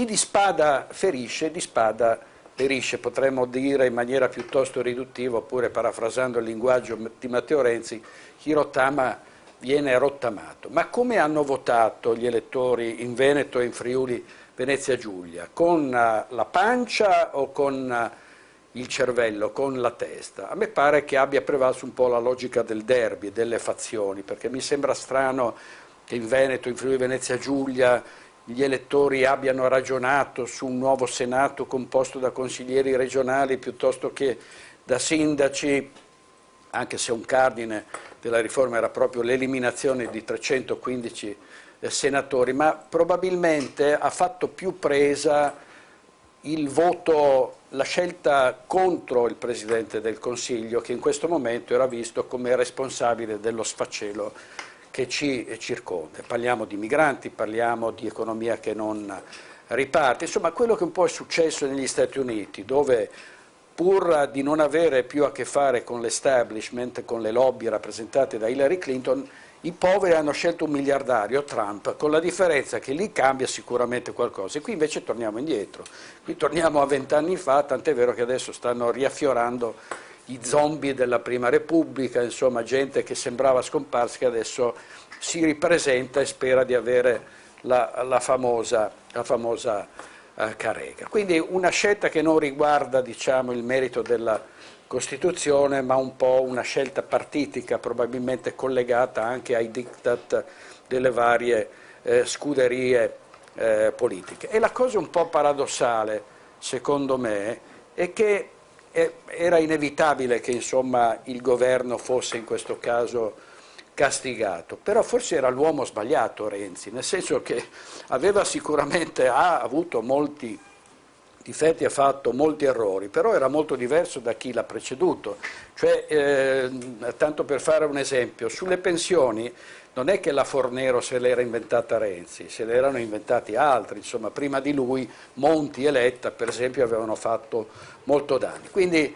chi di spada ferisce, di spada ferisce, potremmo dire in maniera piuttosto riduttiva, oppure parafrasando il linguaggio di Matteo Renzi, chi rottama viene rottamato. Ma come hanno votato gli elettori in Veneto e in Friuli Venezia Giulia? Con la pancia o con il cervello, con la testa? A me pare che abbia prevalso un po' la logica del derby, delle fazioni, perché mi sembra strano che in Veneto, in Friuli Venezia Giulia, gli elettori abbiano ragionato su un nuovo Senato composto da consiglieri regionali piuttosto che da sindaci, anche se un cardine della riforma era proprio l'eliminazione di 315 senatori, ma probabilmente ha fatto più presa il voto, la scelta contro il Presidente del Consiglio, che in questo momento era visto come responsabile dello sfacelo che ci circonda. Parliamo di migranti, parliamo di economia che non riparte, insomma quello che un po' è successo negli Stati Uniti, dove pur di non avere più a che fare con l'establishment, con le lobby rappresentate da Hillary Clinton, i poveri hanno scelto un miliardario, Trump, con la differenza che lì cambia sicuramente qualcosa. E qui invece torniamo indietro, qui torniamo a 20 anni fa, tant'è vero che adesso stanno riaffiorando i zombie della Prima Repubblica, insomma gente che sembrava scomparsa, che adesso si ripresenta e spera di avere la famosa carrega. Quindi una scelta che non riguarda, diciamo, il merito della Costituzione, ma un po' una scelta partitica, probabilmente collegata anche ai diktat delle varie scuderie politiche. E la cosa un po' paradossale, secondo me, è che era inevitabile che insomma, il governo fosse in questo caso castigato, però forse era l'uomo sbagliato Renzi, nel senso che aveva sicuramente avuto molti difetti, ha fatto molti errori, però era molto diverso da chi l'ha preceduto. Cioè, tanto per fare un esempio, sulle pensioni non è che la Fornero se l'era inventata Renzi, se l'erano inventati altri, insomma prima di lui Monti e Letta per esempio avevano fatto molto danni. Quindi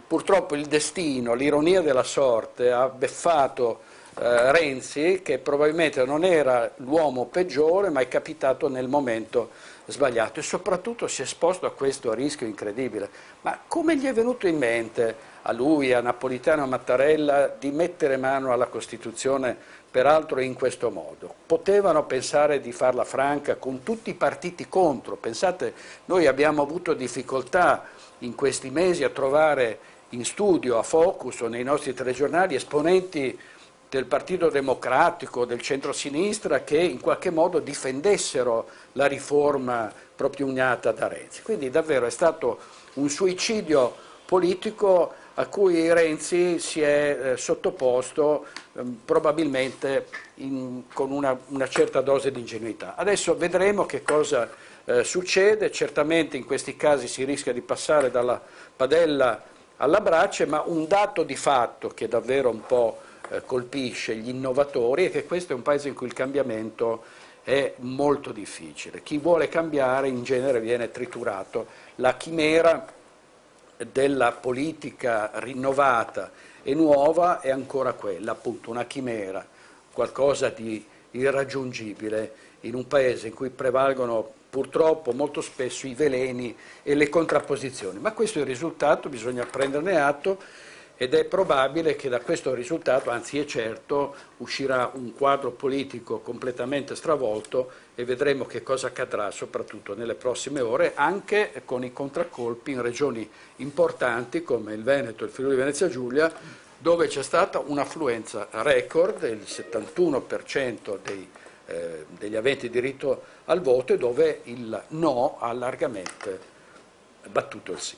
purtroppo il destino, l'ironia della sorte ha beffato Renzi, che probabilmente non era l'uomo peggiore, ma è capitato nel momento sbagliato e soprattutto si è esposto a questo rischio incredibile. Ma come gli è venuto in mente a lui, a Napolitano, a Mattarella di mettere mano alla Costituzione, peraltro in questo modo? Potevano pensare di farla franca con tutti i partiti contro. Pensate, noi abbiamo avuto difficoltà in questi mesi a trovare in studio, a Focus o nei nostri telegiornali esponenti del Partito Democratico, del centro-sinistra, che in qualche modo difendessero la riforma propugnata da Renzi. Quindi davvero è stato un suicidio politico a cui Renzi si è sottoposto probabilmente con una certa dose di ingenuità. Adesso vedremo che cosa succede, certamente in questi casi si rischia di passare dalla padella alla brace, ma un dato di fatto che davvero un po' colpisce gli innovatori è che questo è un paese in cui il cambiamento è molto difficile. Chi vuole cambiare in genere viene triturato. La chimera della politica rinnovata e nuova è ancora quella, appunto una chimera, qualcosa di irraggiungibile in un paese in cui prevalgono purtroppo molto spesso i veleni e le contrapposizioni. Ma questo è il risultato, bisogna prenderne atto. Ed è probabile che da questo risultato, anzi è certo, uscirà un quadro politico completamente stravolto e vedremo che cosa accadrà soprattutto nelle prossime ore, anche con i contraccolpi in regioni importanti come il Veneto e il Friuli Venezia Giulia, dove c'è stata un'affluenza record, il 71% degli aventi diritto al voto, e dove il no ha largamente battuto il sì.